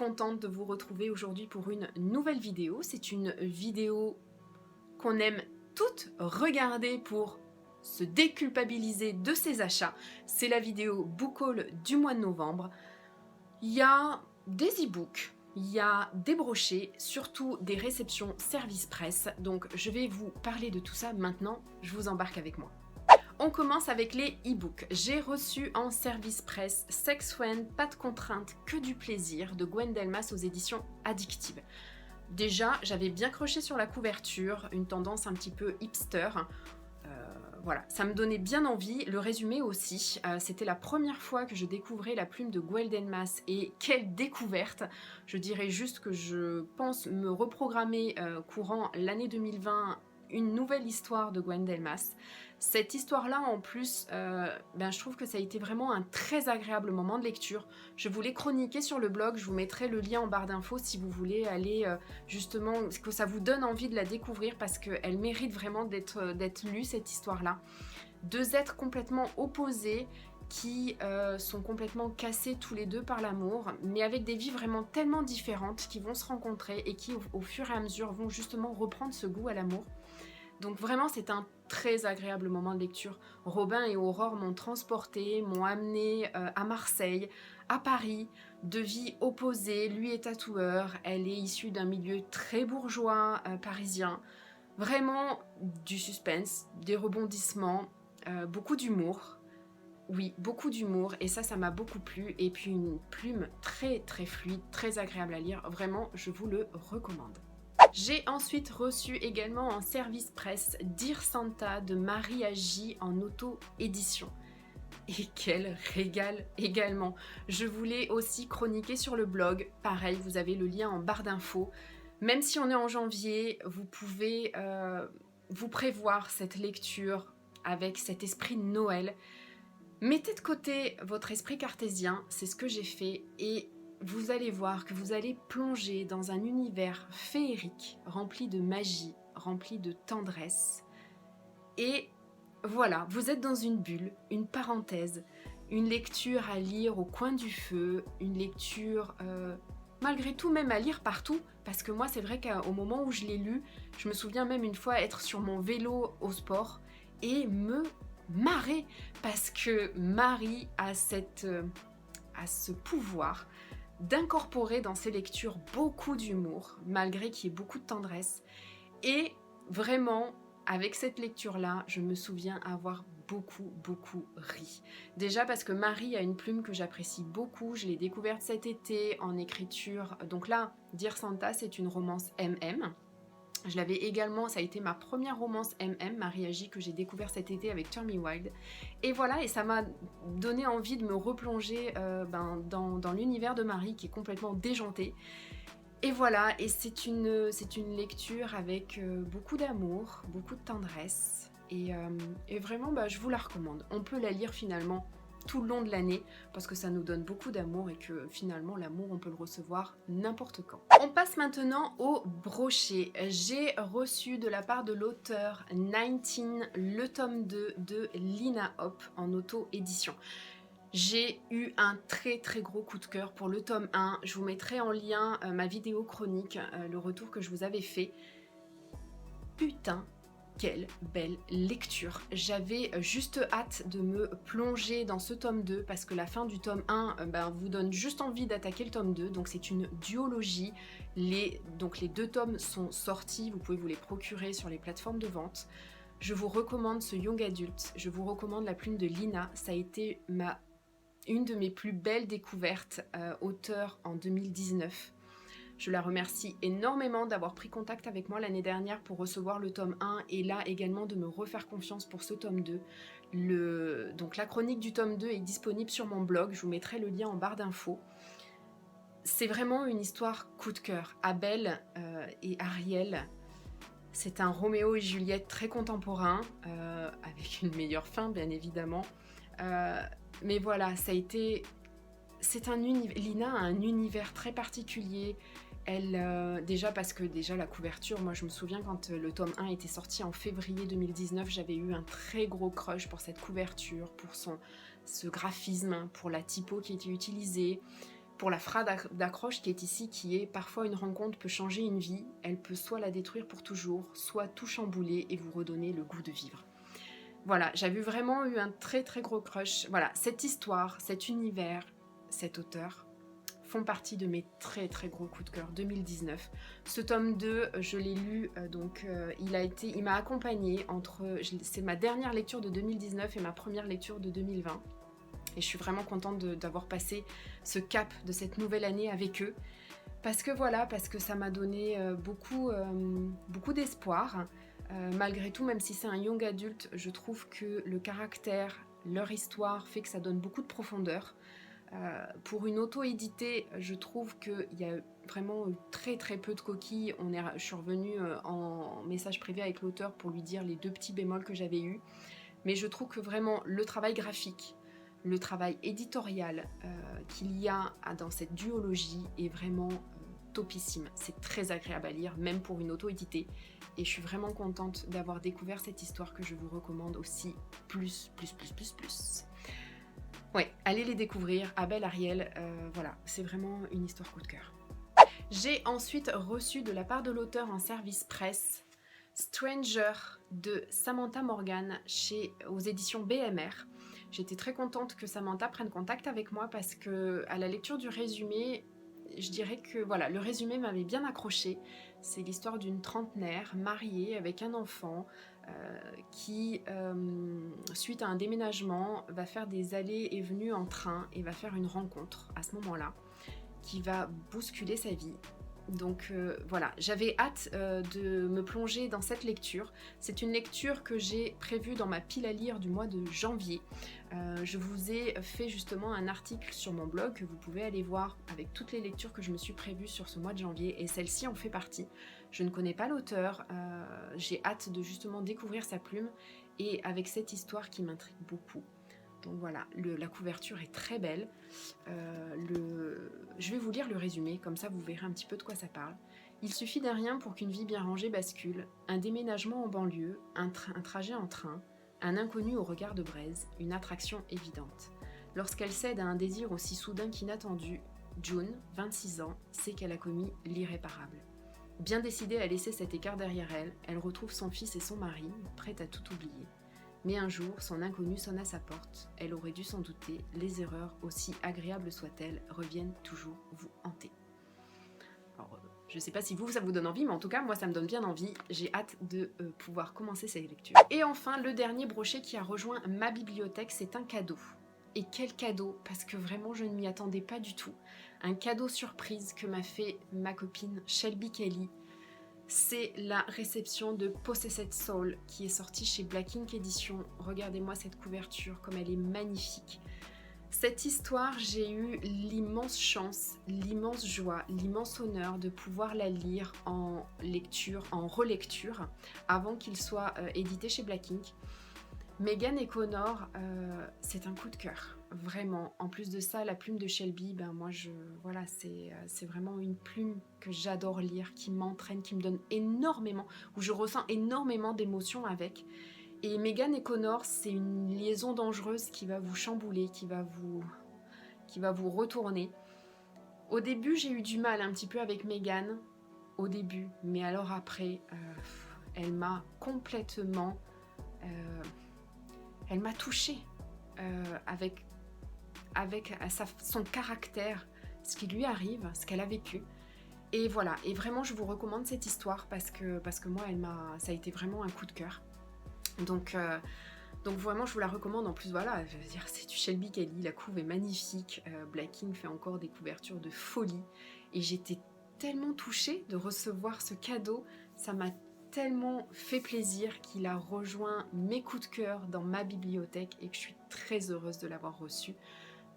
contente de vous retrouver aujourd'hui pour une nouvelle vidéo. C'est une vidéo qu'on aime toutes regarder pour se déculpabiliser de ses achats. C'est la vidéo book haul du mois de novembre. Il y a des e-books, il y a des brochets, surtout des réceptions service presse. Donc je vais vous parler de tout ça maintenant, je vous embarque avec moi. On commence avec les e-books. J'ai reçu en service presse Sex Friend, pas de contrainte, que du plaisir de Gwen Delmas aux éditions Addictive. Déjà, j'avais bien croché sur la couverture, une tendance un petit peu hipster. Voilà, ça me donnait bien envie. Le résumé aussi, c'était la première fois que je découvrais la plume de Gwen Delmas et quelle découverte! Je dirais juste que je pense me reprogrammer courant l'année 2020 une nouvelle histoire de Gwen Delmas. Cette histoire-là, en plus, je trouve que ça a été vraiment un très agréable moment de lecture. Je vous l'ai chroniqué sur le blog, je vous mettrai le lien en barre d'infos si vous voulez aller justement, que ça vous donne envie de la découvrir parce qu'elle mérite vraiment d'être lue, cette histoire-là. Deux êtres complètement opposés qui sont complètement cassés tous les deux par l'amour, mais avec des vies vraiment tellement différentes qui vont se rencontrer et qui au fur et à mesure vont justement reprendre ce goût à l'amour. Donc vraiment c'est un très agréable moment de lecture. Robin et Aurore m'ont transporté, m'ont amené à Marseille, à Paris, de vies opposées. Lui est tatoueur, elle est issue d'un milieu très bourgeois parisien. Vraiment du suspense, des rebondissements, beaucoup d'humour. Oui, beaucoup d'humour et ça m'a beaucoup plu. Et puis une plume très très fluide, très agréable à lire. Vraiment, je vous le recommande. J'ai ensuite reçu également en service presse Dear Santa de Marie Agi en auto-édition. Et quel régal également. Je voulais aussi chroniquer sur le blog. Pareil, vous avez le lien en barre d'infos. Même si on est en janvier, vous pouvez vous prévoir cette lecture avec cet esprit de Noël. Mettez de côté votre esprit cartésien, c'est ce que j'ai fait, et vous allez voir que vous allez plonger dans un univers féerique, rempli de magie, rempli de tendresse. Et voilà, vous êtes dans une bulle, une parenthèse, une lecture à lire au coin du feu, une lecture malgré tout même à lire partout, parce que moi c'est vrai qu'au moment où je l'ai lu, je me souviens même une fois être sur mon vélo au sport et me marrer, parce que Marie a ce pouvoir d'incorporer dans ses lectures beaucoup d'humour, malgré qu'il y ait beaucoup de tendresse. Et vraiment, avec cette lecture-là, je me souviens avoir beaucoup ri. Déjà parce que Marie a une plume que j'apprécie beaucoup, je l'ai découverte cet été en écriture. Donc là, Dear Santa, c'est une romance MM. Je l'avais également, ça a été ma première romance MM, Marie Agi, que j'ai découvert cet été avec Turn Me Wild. Et voilà, et ça m'a donné envie de me replonger dans l'univers de Marie qui est complètement déjanté. Et voilà, et c'est une lecture avec beaucoup d'amour, beaucoup de tendresse. Et vraiment, je vous la recommande. On peut la lire finalement tout le long de l'année parce que ça nous donne beaucoup d'amour et que finalement l'amour on peut le recevoir n'importe quand. On passe maintenant au brochet. J'ai reçu de la part de l'auteur 19 le tome 2 de Lina Hop en auto-édition. J'ai eu un très gros coup de cœur pour le tome 1. Je vous mettrai en lien ma vidéo chronique, le retour que je vous avais fait. Putain, quelle belle lecture! J'avais juste hâte de me plonger dans ce tome 2 parce que la fin du tome 1 vous donne juste envie d'attaquer le tome 2. Donc c'est une duologie. Donc les deux tomes sont sortis, vous pouvez vous les procurer sur les plateformes de vente. Je vous recommande ce young adult, je vous recommande la plume de Lina. Ça a été une de mes plus belles découvertes auteur en 2019. Je la remercie énormément d'avoir pris contact avec moi l'année dernière pour recevoir le tome 1 et là également de me refaire confiance pour ce tome 2. Donc la chronique du tome 2 est disponible sur mon blog, je vous mettrai le lien en barre d'infos. C'est vraiment une histoire coup de cœur. Abel et Ariel, c'est un Roméo et Juliette très contemporain, avec une meilleure fin bien évidemment. Mais voilà, Lina a un univers très particulier. Déjà parce que la couverture, moi je me souviens quand le tome 1 était sorti en février 2019, j'avais eu un très gros crush pour cette couverture, pour ce graphisme, pour la typo qui était utilisée, pour la phrase d'accroche qui est ici, qui est: parfois une rencontre peut changer une vie, elle peut soit la détruire pour toujours, soit tout chambouler et vous redonner le goût de vivre. Voilà, j'avais vraiment eu un très très gros crush. Voilà, cette histoire, cet univers, cet auteur font partie de mes très très gros coups de cœur 2019. Ce tome 2, je l'ai lu, il m'a accompagné c'est ma dernière lecture de 2019 et ma première lecture de 2020. Et je suis vraiment contente d'avoir passé ce cap de cette nouvelle année avec eux. Parce que ça m'a donné beaucoup d'espoir. Malgré tout, même si c'est un young adulte, je trouve que le caractère, leur histoire fait que ça donne beaucoup de profondeur. Pour une auto-éditée, je trouve qu'il y a vraiment très très peu de coquilles. Je suis revenue en message privé avec l'auteur pour lui dire les 2 petits bémols que j'avais eus. Mais je trouve que vraiment le travail graphique, le travail éditorial qu'il y a dans cette duologie est vraiment topissime. C'est très agréable à lire, même pour une auto-éditée. Et je suis vraiment contente d'avoir découvert cette histoire que je vous recommande aussi plus. Ouais, allez les découvrir, Abel Ariel, voilà, c'est vraiment une histoire coup de cœur. J'ai ensuite reçu de la part de l'auteur en service presse Stranger de Samantha Morgan aux éditions BMR. J'étais très contente que Samantha prenne contact avec moi parce que à la lecture du résumé, je dirais que voilà, le résumé m'avait bien accroché. C'est l'histoire d'une trentenaire mariée avec un enfant qui, suite à un déménagement, va faire des allées et venues en train et va faire une rencontre à ce moment-là qui va bousculer sa vie. Donc voilà, j'avais hâte de me plonger dans cette lecture. C'est une lecture que j'ai prévue dans ma pile à lire du mois de janvier. Je vous ai fait justement un article sur mon blog que vous pouvez aller voir avec toutes les lectures que je me suis prévues sur ce mois de janvier et celle-ci en fait partie. Je ne connais pas l'auteur, j'ai hâte de justement découvrir sa plume et avec cette histoire qui m'intrigue beaucoup. Donc voilà, la couverture est très belle. Je vais vous lire le résumé, comme ça vous verrez un petit peu de quoi ça parle. Il suffit d'un rien pour qu'une vie bien rangée bascule, un déménagement en banlieue, un trajet en train, un inconnu au regard de braise, une attraction évidente. Lorsqu'elle cède à un désir aussi soudain qu'inattendu, June, 26 ans, sait qu'elle a commis l'irréparable. Bien décidée à laisser cet écart derrière elle, elle retrouve son fils et son mari, prête à tout oublier. Mais un jour, son inconnu sonne à sa porte. Elle aurait dû s'en douter, les erreurs, aussi agréables soient-elles, reviennent toujours vous hanter. Alors, je ne sais pas si ça vous donne envie, mais en tout cas, moi, ça me donne bien envie. J'ai hâte de pouvoir commencer cette lecture. Et enfin, le dernier brochet qui a rejoint ma bibliothèque, c'est un cadeau. Et quel cadeau, parce que vraiment, je ne m'y attendais pas du tout. Un cadeau surprise que m'a fait ma copine Shelby Kelly. C'est la réception de Possessed Soul qui est sortie chez Black Ink Edition. Regardez-moi cette couverture, comme elle est magnifique. Cette histoire, j'ai eu l'immense chance, l'immense joie, l'immense honneur de pouvoir la lire en relecture, avant qu'il soit édité chez Black Ink. Megan et Connor, c'est un coup de cœur, vraiment. En plus de ça, la plume de Shelby, voilà, c'est vraiment une plume que j'adore lire, qui m'entraîne, qui me donne énormément, où je ressens énormément d'émotions avec. Et Megan et Connor, c'est une liaison dangereuse qui va vous chambouler, qui va vous retourner. Au début, j'ai eu du mal un petit peu avec Megan, au début, mais alors après, elle m'a complètement... elle m'a touchée avec son caractère, ce qui lui arrive, ce qu'elle a vécu. Et voilà, et vraiment je vous recommande cette histoire parce que moi ça a été vraiment un coup de cœur. Donc vraiment je vous la recommande. En plus voilà, je veux dire, c'est du Shelby Kelly, la couve est magnifique. Black Ink fait encore des couvertures de folie. Et j'étais tellement touchée de recevoir ce cadeau, ça m'a tellement fait plaisir qu'il a rejoint mes coups de cœur dans ma bibliothèque et que je suis très heureuse de l'avoir reçu.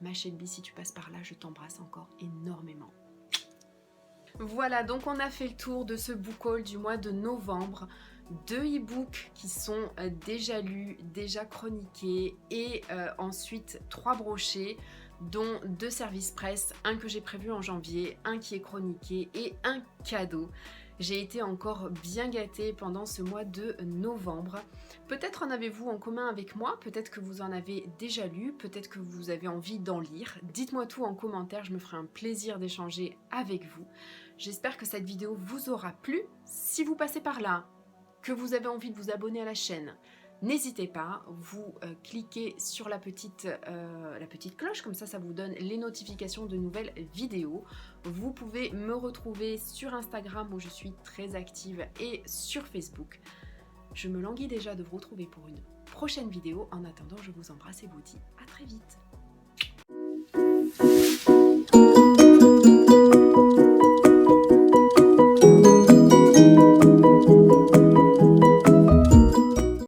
Ma Shelby, si tu passes par là, je t'embrasse encore énormément. Voilà, donc on a fait le tour de ce book haul du mois de novembre. 2 e-books qui sont déjà lus, déjà chroniqués et ensuite 3 brochets dont 2 services presse, un que j'ai prévu en janvier, un qui est chroniqué et un cadeau. J'ai été encore bien gâtée pendant ce mois de novembre. Peut-être en avez-vous en commun avec moi, peut-être que vous en avez déjà lu, peut-être que vous avez envie d'en lire. Dites-moi tout en commentaire, je me ferai un plaisir d'échanger avec vous. J'espère que cette vidéo vous aura plu. Si vous passez par là, que vous avez envie de vous abonner à la chaîne, n'hésitez pas, vous cliquez sur la petite cloche, comme ça vous donne les notifications de nouvelles vidéos. Vous pouvez me retrouver sur Instagram où je suis très active et sur Facebook. Je me languis déjà de vous retrouver pour une prochaine vidéo. En attendant, je vous embrasse et vous dis à très vite.